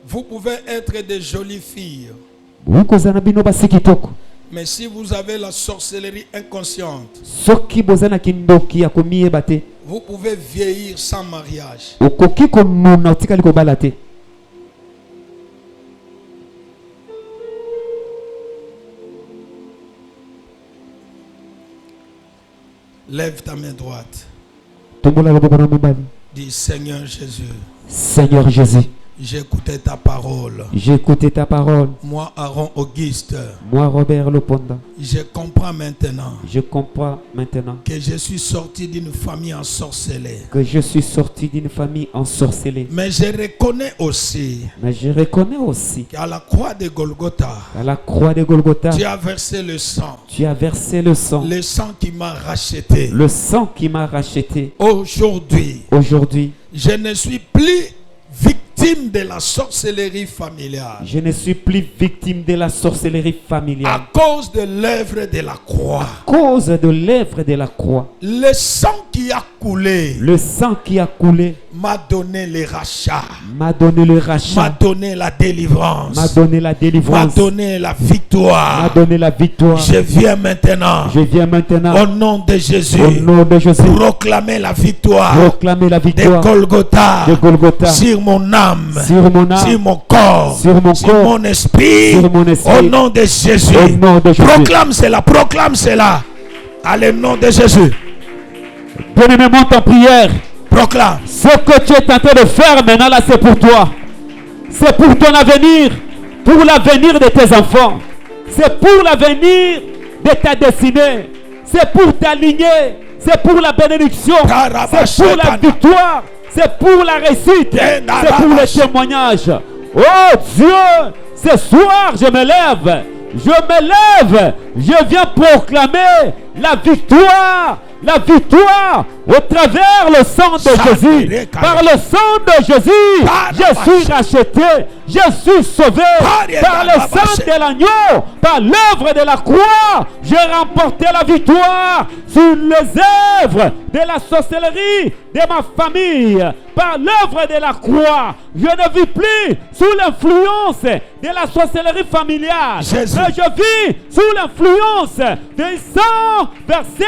Vous pouvez être des jolies filles. Mais si vous avez la sorcellerie inconsciente, vous pouvez vieillir sans mariage. Lève ta main droite. Dis Seigneur Jésus. Seigneur Jésus. J'ai écouté ta parole. J'ai écouté ta parole. Moi, Aaron Auguste. Moi, Robert Loponda. Je comprends maintenant. Je comprends maintenant. Que je suis sorti d'une famille ensorcelée. Que je suis sorti d'une famille ensorcelée. Mais je reconnais aussi. Mais je reconnais aussi. Qu'à la croix de Golgotha. À la croix de Golgotha. Tu as versé le sang. Tu as versé le sang. Le sang qui m'a racheté. Le sang qui m'a racheté. Aujourd'hui. Aujourd'hui. Je ne suis plus victime de la sorcellerie familiale. Je ne suis plus victime de la sorcellerie familiale. À cause de l'œuvre de la croix. À cause de l'œuvre de la croix. Le sang qui a coulé. Le sang qui a coulé. M'a donné le rachat. M'a donné le rachat. M'a donné la délivrance. M'a donné la délivrance. M'a donné la victoire. M'a donné la victoire. Je viens maintenant. Je viens maintenant. Au nom de Jésus. Au nom de Jésus. Proclamer la victoire. Proclamer la victoire. De Golgotha. De Golgotha. Sur mon âme. Sur mon âme. Sur mon corps. Sur mon corps. Mon esprit. Sur mon esprit. Au nom de Jésus. Au nom de Jésus. Proclame cela. Proclame cela. Allez, au nom de Jésus. Bien-aimé, monte en prière. Proclame. Ce que tu es tenté de faire maintenant là, c'est pour toi. C'est pour ton avenir. Pour l'avenir de tes enfants. C'est pour l'avenir de ta destinée. C'est pour ta lignée. C'est pour la bénédiction. C'est pour la victoire. C'est pour la réussite. C'est pour le témoignage. Oh Dieu, ce soir je me lève. Je me lève. Je viens proclamer la victoire. La victoire au travers le sang de Jésus. Par le sang de Jésus, je suis racheté. Je suis sauvé. Par le sang de l'agneau, par l'œuvre de la croix, j'ai remporté la victoire sur les œuvres de la sorcellerie de ma famille. Par l'œuvre de la croix, je ne vis plus sous l'influence de la sorcellerie familiale. Mais je vis sous l'influence du sang versé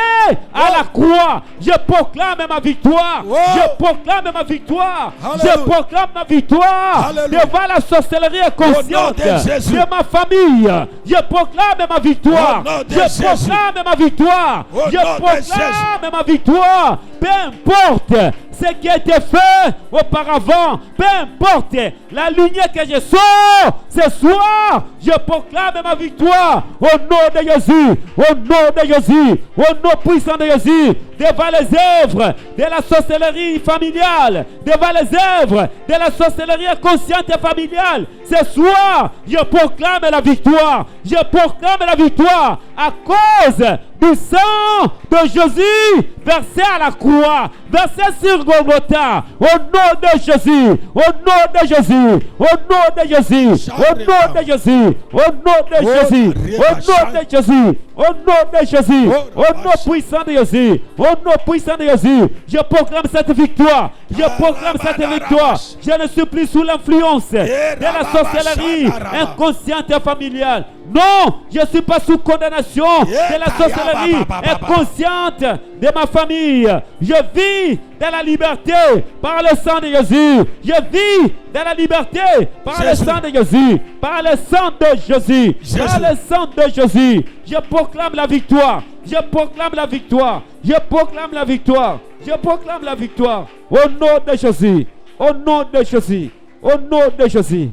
à la croix. Je proclame ma victoire. Je proclame ma victoire. Je proclame ma victoire devant la sorcellerie inconsciente de ma famille. Je proclame ma victoire. Je proclame ma victoire. Je proclame ma victoire. Peu importe ce qui a été fait auparavant, peu importe la lignée que je sors, ce soir, je proclame ma victoire au nom de Jésus, au nom de Jésus, au nom puissant de Jésus, devant les œuvres de la sorcellerie familiale, devant les œuvres de la sorcellerie inconsciente et familiale. Ce soir, je proclame la victoire, je proclame la victoire à cause du sang de Jésus versé à la croix, versé sur Golgotha, au nom de Jésus, au nom de Jésus, au nom de Jésus, au nom de Jésus, au nom de Jésus, au nom de Jésus, au nom de Jésus, au nom puissant de Jésus, au nom puissant de Jésus, je proclame cette victoire, je proclame cette victoire. Je ne suis plus sous l'influence de la sorcellerie inconsciente et familiale. Non, je ne suis pas sous condamnation de la sorcellerie inconsciente de ma famille. Je vis dans la liberté par le sang de Jésus. Je vis dans la liberté par le sang de Jésus. Par le sang de Jésus. Par le sang de Jésus. Je proclame la victoire. Je proclame la victoire. Je proclame la victoire. Je proclame la victoire. Au nom de Jésus. Au nom de Jésus. Au nom de Jésus.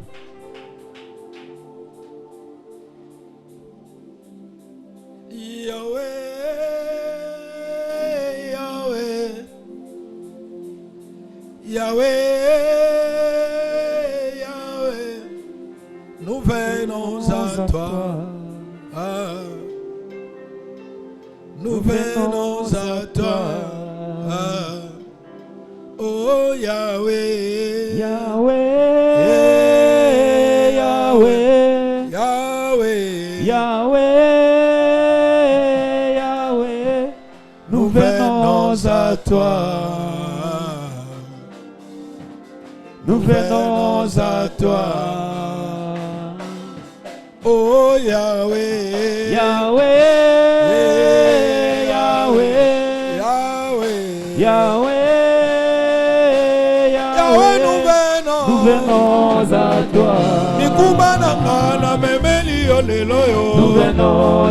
Yahweh, Yahweh, nous venons à toi. Nous venons à toi. Oh Yahweh, Yahweh, Yahweh, Yahweh, Yahweh, Yahweh, nous venons à toi. nous venons à toi. Oh Yahweh, Yahweh, Yahweh, Yahweh, Yahweh, Yahweh, nous venons à toi. Mikuba nanga na memeli yo lelo yo. Nous venons à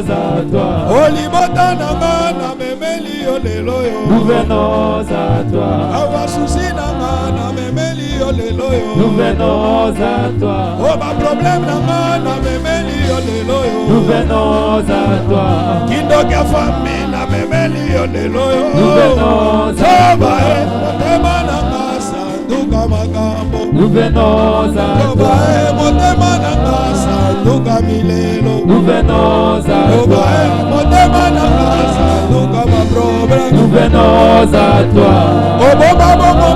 toi. Olibota nanga na memeli yo lelo yo. Nous venons à toi. Awasusi nanga na memeli yo lelo yo. Nous venons à toi. Oh ma problème nanga na memeli yo lelo yo. Nous venons à toi. Kindoka famille na memeli yo lelo yo. Nous venons à toi. Motema nanga sanduka makambo. Nous venons à toi. Motema nanga sanduka milelo. Nous venons à toi. Motema nanga sanduka ma problème. Nous venons à toi. Oboba bobo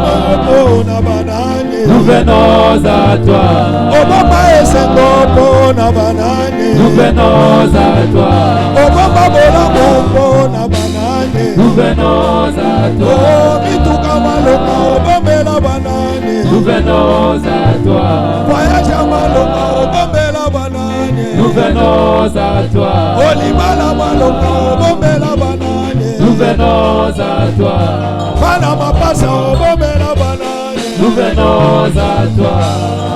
na banane. Nous venons à toi. Oboba esengo na banane. Nous venons à toi. Oboba bola na banane. Nous venons à toi. Oh mituka maloka obomela banane. Nous venons à toi. Voyage maloka obomela banane. Nous venons à toi. Olibala maloka obomela banane. Nous venons à toi. Fana mapasa obomela banane. Nous venons à toi.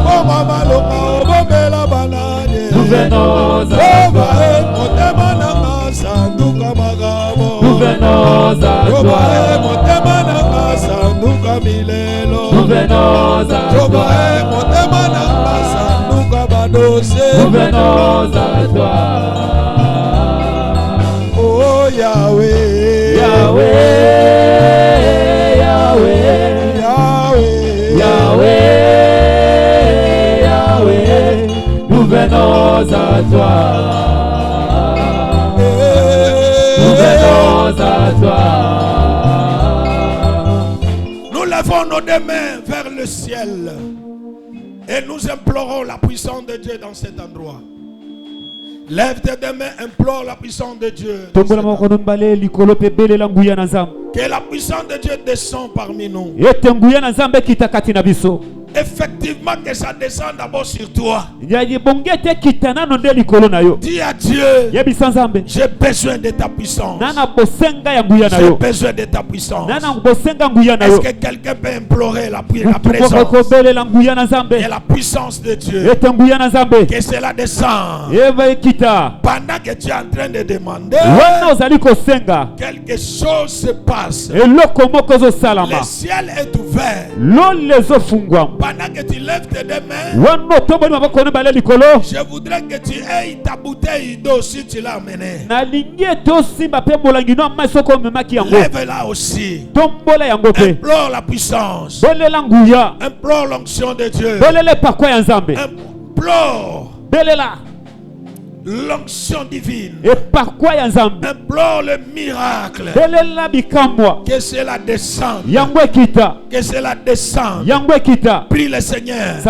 Mama maloka obomela banane. Nous venons à toi. Motema nanga sanduka magabo. Nous venons à toi. Motema nanga sanduka milelo. Nous venons à toi. Motema nanga sanduka badose. Nous venons à toi. Oh Yahweh, Yahweh, Yahweh, Yahweh, Yahweh, Yahweh, nous venons à toi. Nous venons à toi. Nous levons nos deux mains vers le ciel et nous implorons la puissance de Dieu dans cet endroit. Lève tes deux mains, implore la puissance de Dieu. Que la puissance de Dieu descende parmi nous. Effectivement, que ça descende d'abord sur toi. Dis à Dieu, j'ai besoin de ta puissance. J'ai besoin de ta puissance. Est-ce que quelqu'un peut implorer la présence et la puissance de Dieu? Que cela descende. Pendant que tu es en train de demander, quelque chose se passe. Le ciel est ouvert. Pendant que tu lèves tes deux mains, je voudrais que tu aies ta bouteille d'eau si tu l'as amenée. Lève-la aussi. Implore la puissance. Implore l'onction de Dieu. Implore l'onction divine. Implore le miracle. Que cela descende. Que cela descende. Prie le Seigneur.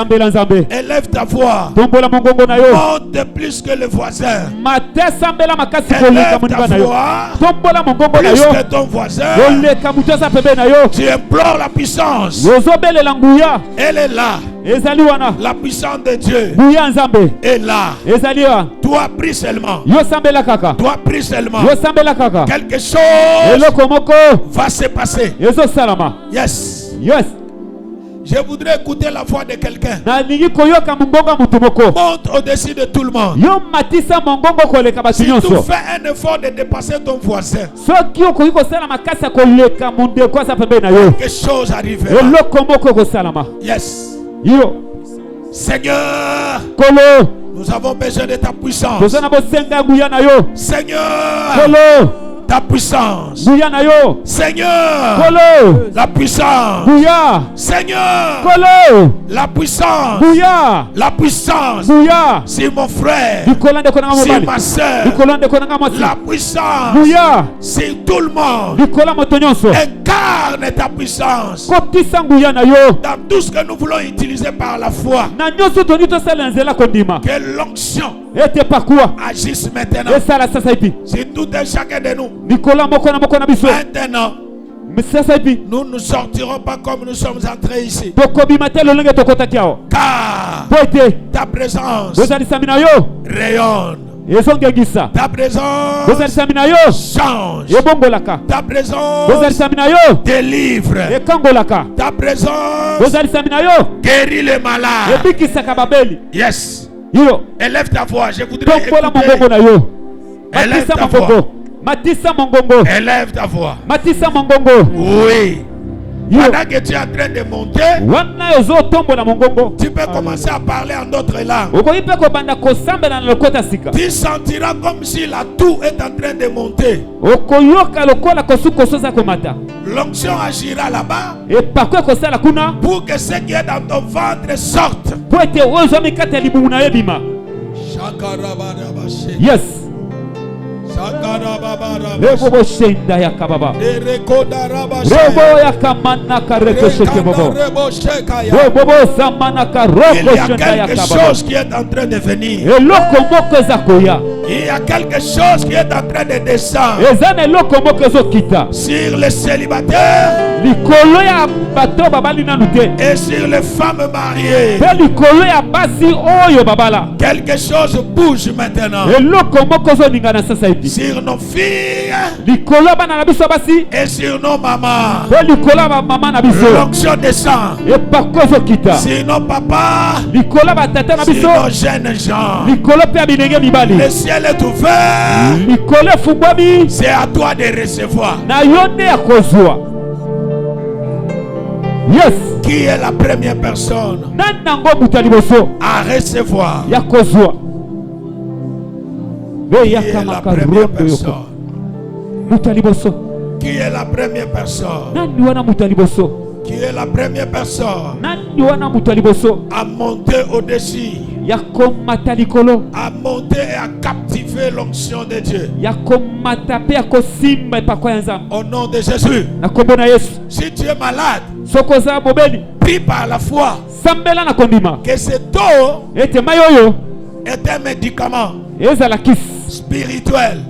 Élève ta voix. Monte plus que le voisin. Élève ta voix plus que ton voisin. Tu implores la puissance. Elle est là. La puissance de Dieu est là. Toi prie seulement. Toi prie seulement. Quelque chose va se passer. Yes. Je voudrais écouter la voix de quelqu'un. Monte au-dessus de tout le monde. Si tu fais un effort de dépasser ton voisin, quelque chose arrivera. Yes. Seigneur, nous avons besoin de ta puissance. Seigneur, ta puissance. Seigneur, la puissance. Seigneur, la puissance. La puissance. C'est mon frère. C'est ma soeur. La puissance. C'est tout le monde. Incarne ta puissance dans tout ce que nous voulons utiliser par la foi. Que l'onction agisse maintenant. C'est tout un chacun de nous. Maintenant, nous ne sortirons pas comme nous sommes entrés ici. Car ta présence rayonne. Ta présence change. Ta présence délivre. Ta présence guérit les malades. Yes. Élève ta voix. Je voudrais écouter. Élève ta voix. Élève ta voix. Oui. Pendant que tu es en train de monter, tu peux commencer à parler en d'autres langues. Tu sentiras comme si la toux est en train de monter. L'onction agira là-bas pour que ce qui est dans ton ventre sorte. Yes. Rebo shenda ya kababa. Rebo ya kamana kareko shekebobo. Rebo samana karoko shenda ya kababa. Il y a quelque chose qui est en train de venir. Il y a quelque chose qui est en train de descendre sur les célibataires et sur les femmes mariées. Quelque chose bouge maintenant sur nos filles et sur nos mamans. L'onction descend sur nos papas, sur nos jeunes gens. Le ciel est ouvert. C'est à toi de recevoir. Yes. Qui est la première personne à recevoir? Qui est la première personne? Qui est la première personne? Qui est la première personne à monter au-dessus, à monter et à captiver l'onction de Dieu? Au nom de Jésus. Si tu es malade, prie par la foi que cette eau est un médicament spirituel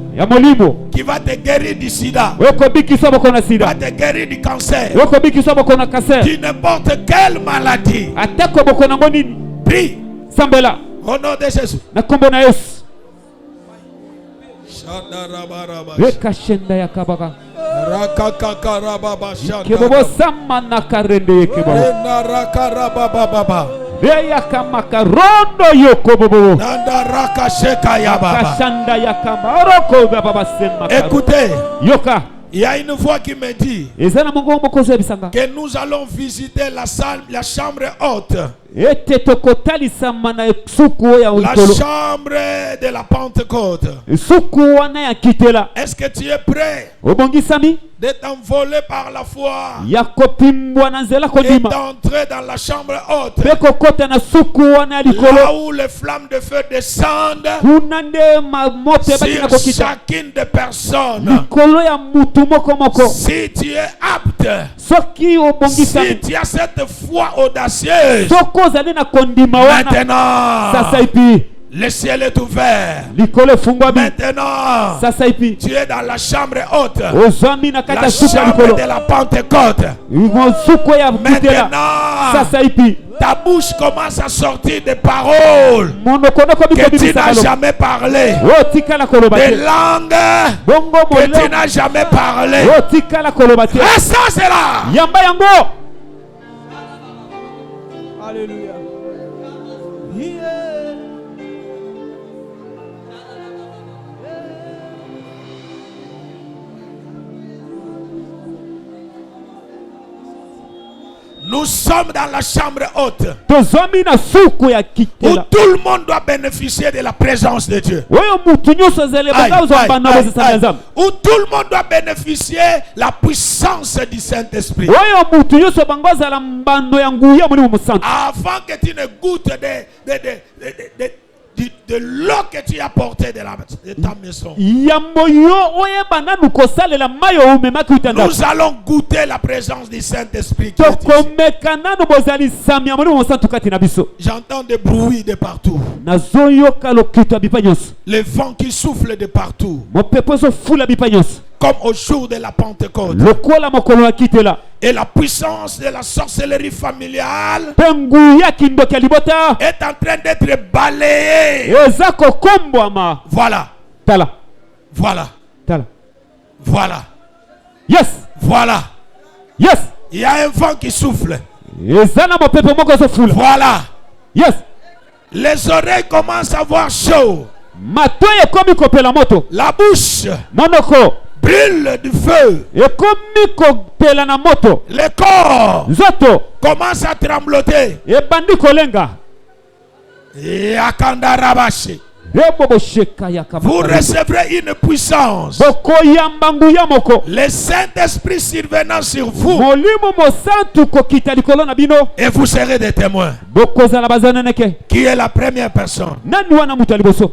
qui va te guérir du sida, va te guérir du cancer, de n'importe quelle maladie. Prie au nom de Jésus. Écoutez, il y a une voix qui me dit que nous allons visiter la chambre haute, la chambre de la Pentecôte. Est-ce que tu es prêt de t'envoler par la foi et d'entrer dans la chambre haute, là où les flammes de feu descendent sur chacune des personnes? Si tu es apte, si tu as cette foi audacieuse, maintenant le ciel est ouvert. Maintenant, tu es dans la chambre haute, la chambre de la Pentecôte. Maintenant, ta bouche commence à sortir des paroles que tu n'as jamais parlé, des langues que tu n'as jamais parlé. Reste c'est là. Alléluia. Nous sommes dans la chambre haute où tout le monde doit bénéficier de la présence de Dieu. Où tout le monde doit bénéficier de la puissance du Saint-Esprit. Avant que tu ne goûtes de l'eau que tu as portée de ta maison, nous allons goûter la présence du Saint-Esprit. J'entends des bruits de partout, les vents qui soufflent de partout, comme au jour de la Pentecôte. Et la puissance de la sorcellerie familiale est en train d'être balayée. Voilà. Voilà. Voilà. Yes. Voilà. Yes. Il y a un vent qui souffle. Voilà. Yes. Les oreilles commencent à avoir chaud. La bouche brûle du feu. Le corps commence à trembloter. Et Akandarabashi. Vous recevrez une puissance. Le Saint-Esprit survenant sur vous. Et vous serez des témoins. Qui est la première personne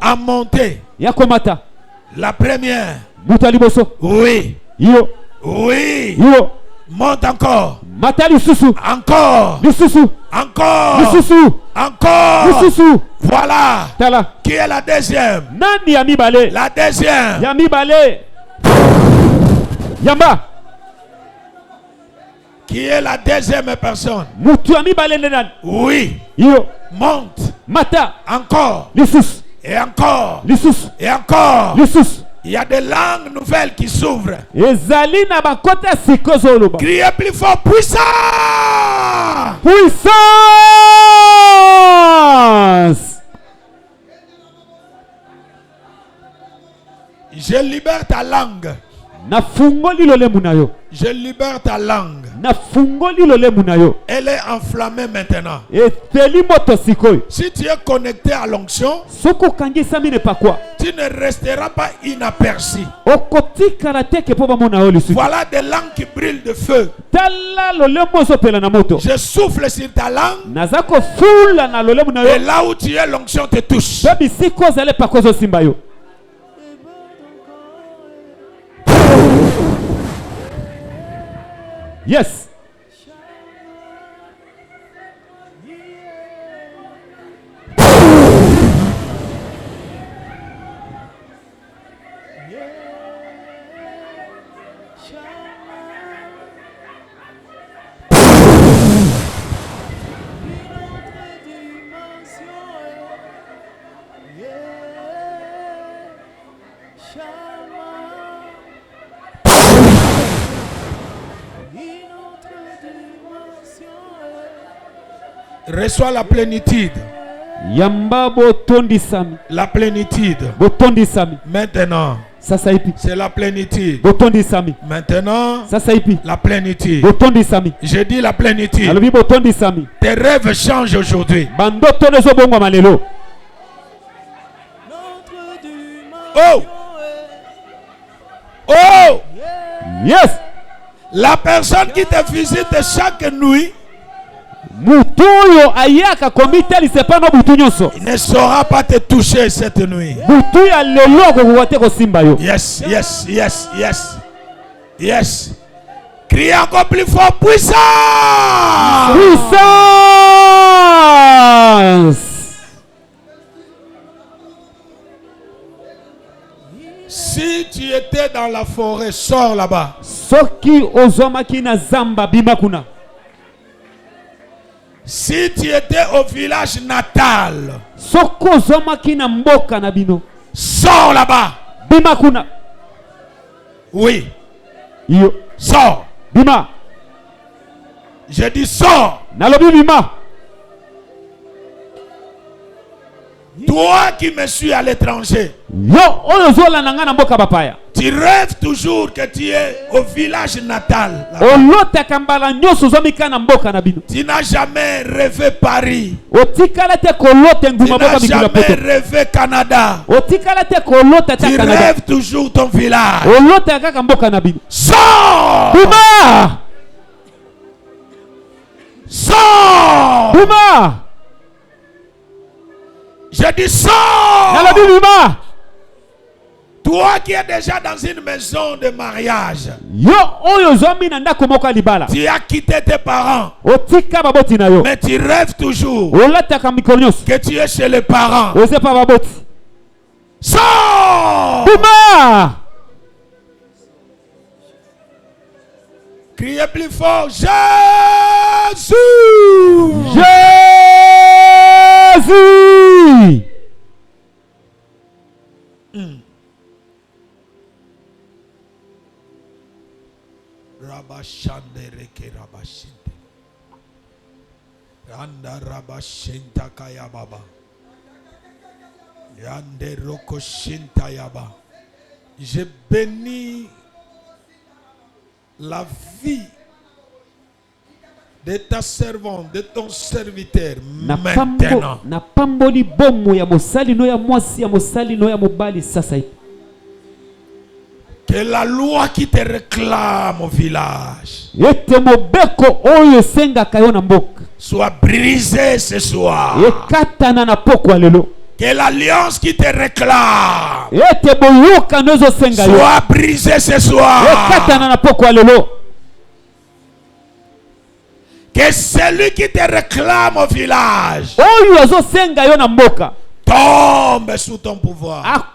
à monter? La première. Oui. Oui. Monte encore. Encore. Encore. Encore. Voilà. Qui est la deuxième? La deuxième. Qui est la deuxième personne? Oui. Monte. Encore. Et encore. Et encore. Il y a des langues nouvelles qui s'ouvrent. Criez plus fort, puissance! Puissance! Je libère ta langue. Je libère ta langue. Elle est enflammée maintenant. Si tu es connecté à l'onction, tu ne resteras pas inaperçu. Voilà des langues qui brûlent de feu. Je souffle sur ta langue. Et là où tu es, l'onction te touche. Yes. Reçois la plénitude. La plénitude. Maintenant. C'est la plénitude. Maintenant. La plénitude. Je dis la plénitude. Tes rêves changent aujourd'hui. Oh! Oh! Yes! La personne qui te visite chaque nuit il ne saura pas te toucher cette nuit. Yes, yes, yes, yes. Yes. Crie encore plus fort, puissance! Puissance! Si tu étais dans la forêt, sors là-bas. Si tu étais au village natal, sors là-bas. Oui. Sors. Je dis sors. Toi qui me suis à l'étranger, tu rêves toujours que tu es au village natal. Tu n'as jamais rêvé Paris. Tu n'as jamais rêvé Canada. Tu rêves toujours ton village. Sors! Sors! Je dis sors! Toi qui es déjà dans une maison de mariage, tu as quitté tes parents, mais tu rêves toujours que tu es chez les parents. Sors! Criez plus fort. Jésus. Jésus. Rabashandereke rabashinte. Yanda rabashinta kaya baba. Yande roko shinta yaba. Je bénis la vie de ta servante, de ton serviteur maintenant. Na pamboli bomo ya mosali no ya mwasi ya mosali no ya mobali sasa. Que la loi qui te réclame au village soit brisée ce soir. Que l'alliance qui te réclame soit brisée ce soir. Que celui qui te réclame au village tombe sous ton pouvoir.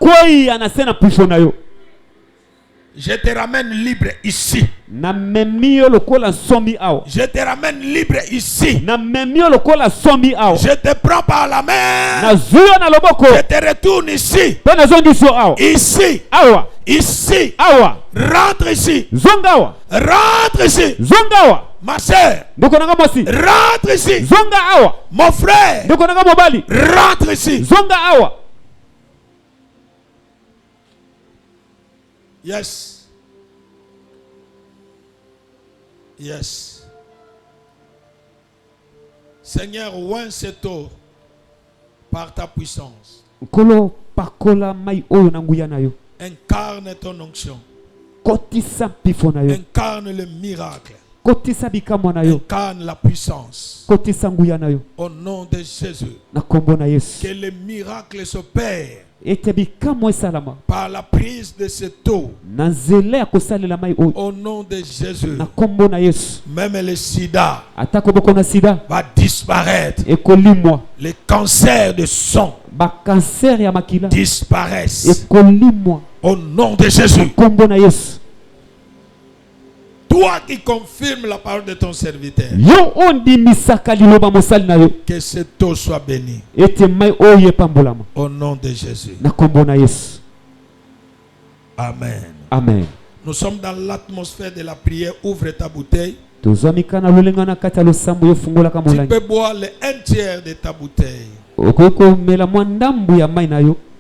Je te ramène libre ici. Je te ramène libre ici. Je te prends par la main. Je te retourne ici. Ici. Ici. Rentre ici. Rentre ici. Ma soeur. Rentre ici. Mon frère. Rentre ici. Yes. Yes. Seigneur, oint cette eau par ta puissance. Incarne ton onction. Incarne le miracle. Incarne la puissance. Au nom de Jésus. Que le miracle s'opère par la prise de cette eau. Au nom de Jésus. Même le sida va disparaître. Les cancers de sang disparaissent. Au nom de Jésus. Toi qui confirmes la parole de ton serviteur, que cette eau soit bénie. Au nom de Jésus. Amen. Amen. Nous sommes dans l'atmosphère de la prière. Ouvre ta bouteille. Tu peux boire le 1/3 de ta bouteille.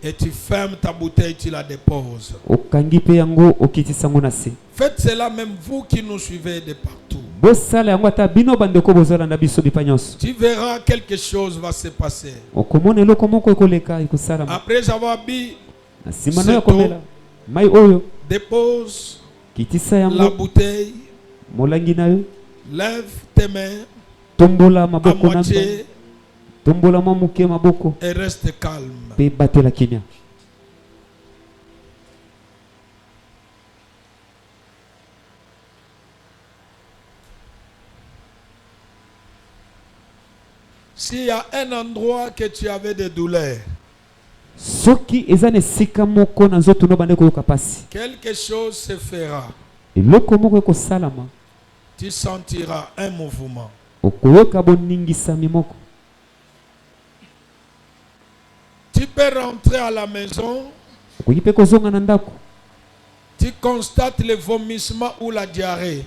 Et tu fermes ta bouteille, tu la déposes. Faites cela même vous qui nous suivez de partout. Tu verras quelque chose va se passer. Après avoir bu cette eau, dépose la bouteille, lève tes mains à moitié et reste calme. S'il y a un endroit que tu avais des douleurs, quelque chose se fera. Tu sentiras un mouvement. Tu peux rentrer à la maison. Tu constates le vomissement ou la diarrhée.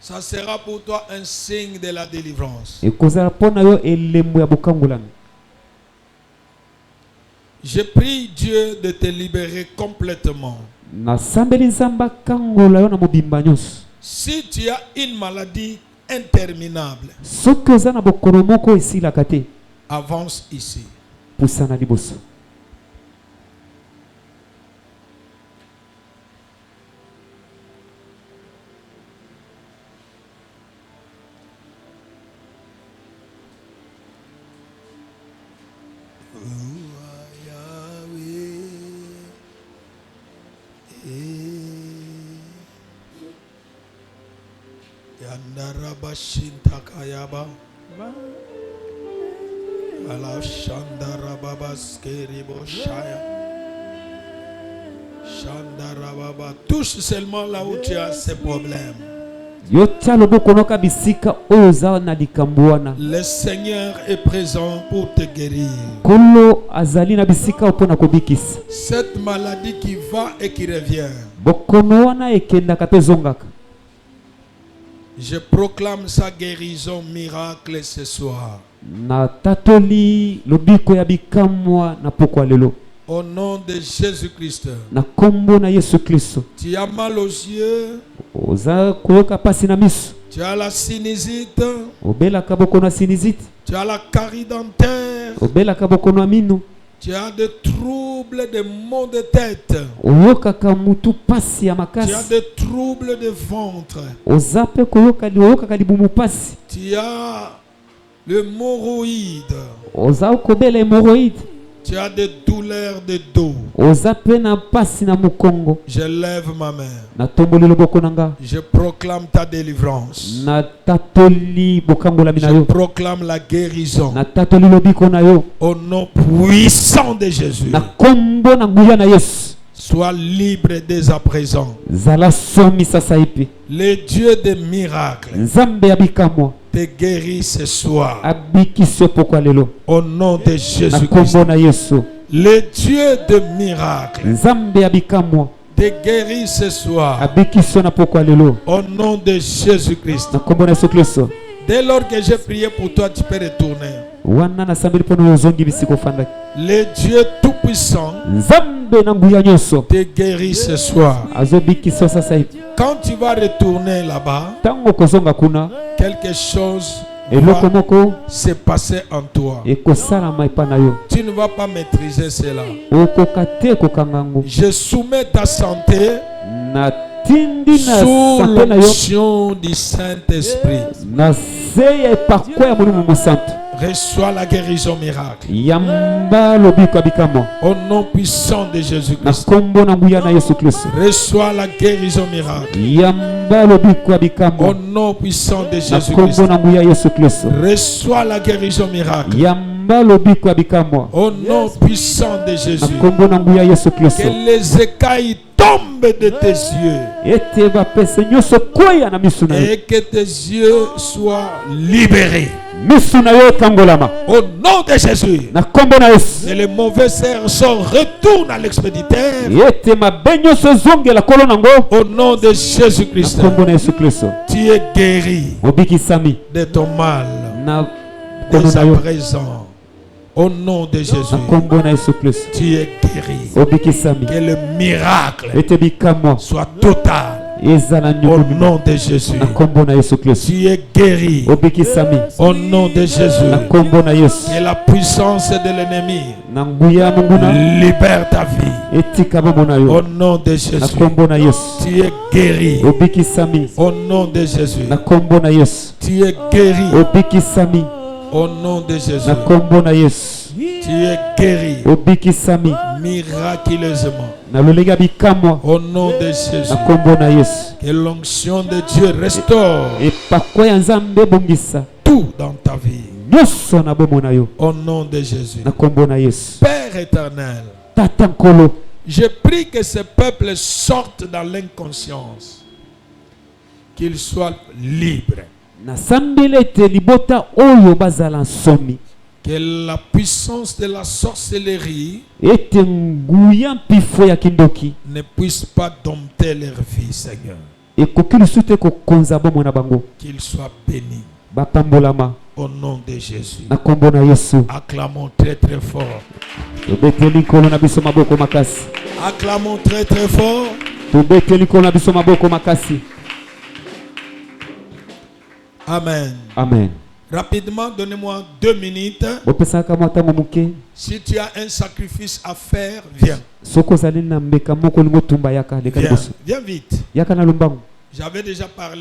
Ça sera pour toi un signe de la délivrance. Je prie Dieu de te libérer complètement. Si tu as une maladie interminable, avance ici. Shintakayaba Ala Shandara Baba Skeribo Shaya Touche seulement là où tu as ces problèmes. Le Seigneur est présent pour te guérir. Cette maladie qui va et qui revient, je proclame sa guérison miracle ce soir. Au nom de Jésus-Christ. Tu as mal aux yeux. Tu as la sinusite. Tu as la carie dentaire. Tu as des troubles de maux de tête. Tu as des troubles de ventre. Tu as le hémorroïde. Tu as des douleurs de dos. Je lève ma main. Je proclame ta délivrance. Je proclame la guérison. Au nom puissant de Jésus. Sois libre dès à présent. Le Dieu des miracles te guérit ce soir. Au nom de Jésus-Christ. Le Dieu de miracles te guérit ce soir. Au nom de Jésus-Christ. Dès lors que j'ai prié pour toi, tu peux retourner. Le Dieu Tout-Puissant te guérit ce soir. Quand tu vas retourner là-bas, quelque chose va se passer en toi. Tu ne vas pas maîtriser cela. Je soumets ta santé sous l'onction du Saint-Esprit. Reçois la guérison miracle. Au nom puissant de Jésus-Christ. Reçois la guérison miracle. Au nom puissant de Jésus-Christ. Reçois la guérison miracle. Au nom puissant de Jésus. Que les écailles tombent de tes yeux. Et que tes yeux soient libérés. Au nom de Jésus. Et les mauvais cerceaux retournent à l'expéditeur. Au nom de Jésus-Christ. Tu es guéri de ton mal. Dès à présent. Au nom de Jésus. Tu es guéri. Que le miracle soit total. Au nom de Jésus. Tu es guéri. Au nom de Jésus. Et la puissance de l'ennemi libère ta vie. Au nom de Jésus. Tu es guéri. Au nom de Jésus. Tu es guéri. Au nom de Jésus. Tu es guéri miraculeusement. Au nom de Jésus. Que l'onction de Dieu restaure tout dans ta vie. Au nom de Jésus. Père éternel, je prie que ce peuple sorte dans l'inconscience. Qu'il soit libre. Que la puissance de la sorcellerie ne puisse pas dompter leur vie, Seigneur. Qu'ils soient bénis. Au nom de Jésus. Acclamons très très fort. Acclamons très très fort. Amen. Amen. Rapidement, donnez-moi 2 minutes. Si tu as un sacrifice à faire, viens. Viens vite. J'avais déjà parlé.